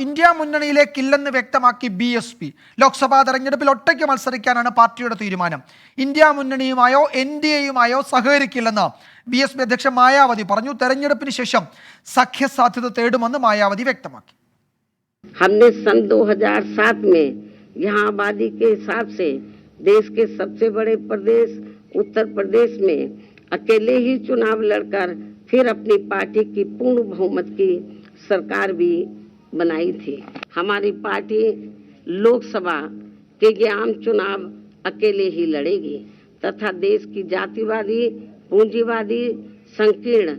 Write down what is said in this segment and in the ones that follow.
India മുന്നണിയിലേക്കില്ലെന്ന് വ്യക്തമാക്കി ബി.എസ്.പി. ലോക്സഭാ തെരഞ്ഞെടുപ്പിൽ ഒറ്റയ്ക്ക് മത്സരിക്കാനാണ് പാർട്ടിയുടെ തീരുമാനം. ഇന്ത്യ മുന്നണിയുമായോ എൻ.ഡി.എയുമായോ സഹകരിക്കില്ലെന്ന് ബി.എസ്.പി. അധ്യക്ഷ മായാവതി പറഞ്ഞു. തെരഞ്ഞെടുപ്പിന് ശേഷം സഖ്യസാധ്യത തേടുമെന്ന് മായാവതി വ്യക്തമാക്കി. हमने सन 2007 में यहाँ आबादी के हिसाब से देश के सबसे बड़े प्रदेश उत्तर प्रदेश में अकेले ही चुनाव लड़कर फिर अपनी पार्टी की पूर्ण बहुमत की सरकार भी बनाई थी। हमारी पार्टी लोकसभा के ये आम चुनाव अकेले ही लड़ेगी तथा देश की जातिवादी, पूंजीवादी, संकीर्ण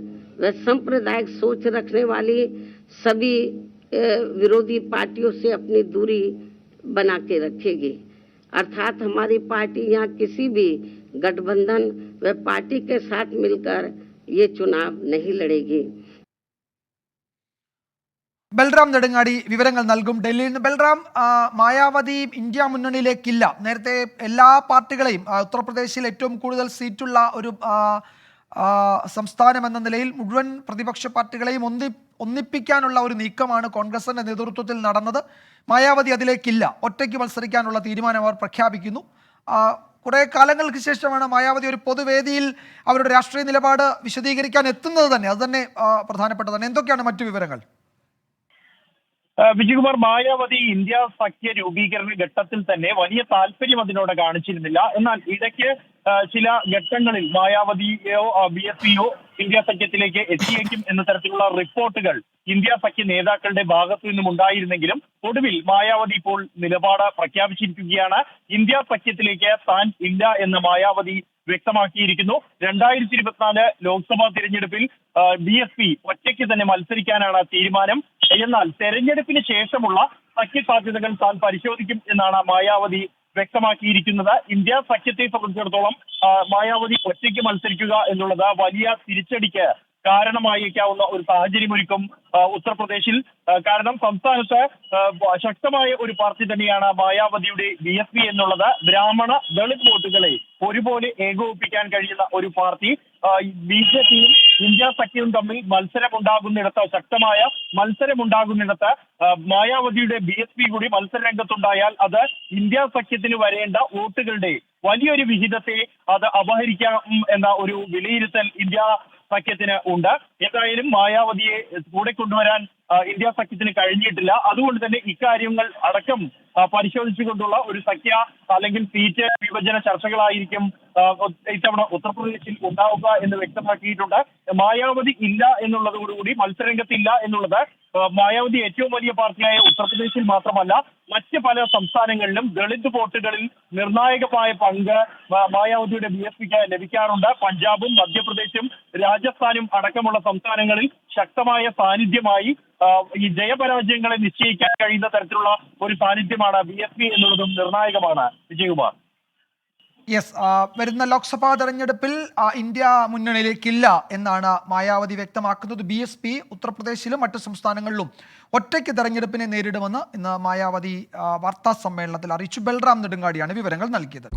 व सांप्रदायिक सोच रखने वाली सभी विरोधी पार्टियों से अपनी दूरी बना के रखेगी। अर्थात हमारी पार्टी यहाँ किसी भी गठबंधन व पार्टी के साथ मिलकर ये चुनाव नहीं लड़ेगी। ബൽറാം നെടുങ്ങാടി വിവരങ്ങൾ നൽകും. ഡൽഹിയിൽ നിന്ന് ബൽറാം, മായാവതി ഇന്ത്യ മുന്നണിയിലേക്കില്ല. നേരത്തെ എല്ലാ പാർട്ടികളെയും ഉത്തർപ്രദേശിൽ ഏറ്റവും കൂടുതൽ സീറ്റുള്ള ഒരു സംസ്ഥാനം എന്ന നിലയിൽ മുഴുവൻ പ്രതിപക്ഷ പാർട്ടികളെയും ഒന്നിപ്പിക്കാനുള്ള ഒരു നീക്കമാണ് കോൺഗ്രസിന്റെ നേതൃത്വത്തിൽ നടന്നത്. മായാവതി അതിലേക്കില്ല, ഒറ്റയ്ക്ക് മത്സരിക്കാനുള്ള തീരുമാനം അവർ പ്രഖ്യാപിക്കുന്നു. കുറേ കാലങ്ങൾക്ക് ശേഷമാണ് മായാവതി ഒരു പൊതുവേദിയിൽ അവരുടെ രാഷ്ട്രീയ നിലപാട് വിശദീകരിക്കാൻ എത്തുന്നത് തന്നെ. അത് തന്നെ പ്രധാനപ്പെട്ടതാണ്. എന്തൊക്കെയാണ് മറ്റു വിവരങ്ങൾ? വിജയകുമാർ, മായാവതി ഇന്ത്യ സഖ്യ രൂപീകരണ ഘട്ടത്തിൽ തന്നെ വലിയ താല്പര്യം അതിനോട് കാണിച്ചിരുന്നില്ല. എന്നാൽ ഇടയ്ക്ക് ചില ഘട്ടങ്ങളിൽ മായാവതിയോ ബി.എസ്.പിയോ ഇന്ത്യ സഖ്യത്തിലേക്ക് എത്തിയേക്കും എന്ന തരത്തിലുള്ള റിപ്പോർട്ടുകൾ ഇന്ത്യ സഖ്യ നേതാക്കളുടെ ഭാഗത്തു നിന്നും ഉണ്ടായിരുന്നെങ്കിലും ഒടുവിൽ മായാവതി ഇപ്പോൾ നിലപാട് പ്രഖ്യാപിച്ചിരിക്കുകയാണ്. ഇന്ത്യ സഖ്യത്തിലേക്ക് താൻ ഇല്ല എന്ന് മായാവതി വ്യക്തമാക്കിയിരിക്കുന്നു. 2024 ലോക്സഭാ തിരഞ്ഞെടുപ്പിൽ ബി.എസ്.പി. ഒറ്റയ്ക്ക് തന്നെ മത്സരിക്കാനാണ് തീരുമാനം. എന്നാൽ തെരഞ്ഞെടുപ്പിന് ശേഷമുള്ള സഖ്യ സാധ്യതകൾ താൻ പരിശോധിക്കും എന്നാണ് മായാവതി വ്യക്തമാക്കിയിരിക്കുന്നത്. ഇന്ത്യ സഖ്യത്തെ സംബന്ധിച്ചിടത്തോളം മായാവതി ഒറ്റയ്ക്ക് മത്സരിക്കുക എന്നുള്ളത് വലിയ തിരിച്ചടിക്ക് കാരണമായേക്കാവുന്ന ഒരു സാഹചര്യമൊരുക്കും ഉത്തർപ്രദേശിൽ. കാരണം സംസ്ഥാനത്ത് ശക്തമായ ഒരു പാർട്ടി തന്നെയാണ് മായാവതിയുടെ ബി.എസ്.പി. എന്നുള്ളത്. ബ്രാഹ്മണ ദളിത് വോട്ടുകളെ ഒരുപോലെ ഏകോപിപ്പിക്കാൻ കഴിയുന്ന ഒരു പാർട്ടി. ബി.ജെ.പിയും ഇന്ത്യ സഖ്യവും തമ്മിൽ മത്സരമുണ്ടാകുന്നിടത്ത്, ശക്തമായ മത്സരമുണ്ടാകുന്നിടത്ത് മായാവതിയുടെ ബി.എസ്.പി. കൂടി മത്സര രംഗത്തുണ്ടായാൽ അത് ഇന്ത്യ സഖ്യത്തിന് വരേണ്ട വോട്ടുകളുടെ വലിയൊരു വിഹിതത്തെ അത് അപഹരിക്കാം എന്ന ഒരു വിലയിരുത്തൽ ഇന്ത്യ സഖ്യത്തിന് ഉണ്ട്. എന്തായാലും മായാവതിയെ കൂടെ കൊണ്ടുവരാൻ ഇന്ത്യ സഖ്യത്തിന് കഴിഞ്ഞിട്ടില്ല. അതുകൊണ്ട് തന്നെ ഇക്കാര്യങ്ങൾ അടക്കം പരിശോധിച്ചുകൊണ്ടുള്ള ഒരു സഖ്യ അല്ലെങ്കിൽ സീറ്റ് വിഭജന ചർച്ചകളായിരിക്കും ഇത്തവണ ഉത്തർപ്രദേശിൽ ഉണ്ടാവുക എന്ന് വ്യക്തമാക്കിയിട്ടുണ്ട്. മായാവതി ഇല്ല എന്നുള്ളതോടുകൂടി മത്സരരംഗത്തില്ല എന്നുള്ളത് മായാവതി ഏറ്റവും വലിയ പാർട്ടിയായ ഉത്തർപ്രദേശിൽ മാത്രമല്ല മറ്റ് പല സംസ്ഥാനങ്ങളിലും ദളിത് വോട്ടുകളിൽ നിർണായകമായ പങ്ക് മായാവതിയുടെ ബി.എസ്.പിക്ക് ലഭിക്കാറുണ്ട്. പഞ്ചാബും മധ്യപ്രദേശും രാജസ്ഥാനും അടക്കമുള്ള സംസ്ഥാനങ്ങളിൽ ശക്തമായ സാന്നിധ്യമായി ഈ ജയപരാജയങ്ങളെ നിശ്ചയിക്കാൻ കഴിയുന്ന തരത്തിലുള്ള ഒരു സാന്നിധ്യമാണ് ബി.എസ്.പി. എന്നുള്ളതും നിർണായകമാണ്. വിജയകുമാർ. യെസ്, വരുന്ന ലോക്സഭാ തെരഞ്ഞെടുപ്പിൽ ഇന്ത്യ മുന്നണിയിലേക്കില്ല എന്നാണ് മായാവതി വ്യക്തമാക്കുന്നത്. ബി.എസ്.പി. ഉത്തർപ്രദേശിലും മറ്റ് സംസ്ഥാനങ്ങളിലും ഒറ്റയ്ക്ക് തെരഞ്ഞെടുപ്പിനെ നേരിടുമെന്ന് ഇന്ന് മായാവതി വാർത്താ സമ്മേളനത്തിൽ അറിയിച്ചു. ബൽറാം നെടുങ്ങാടിയാണ് വിവരങ്ങൾ നൽകിയത്.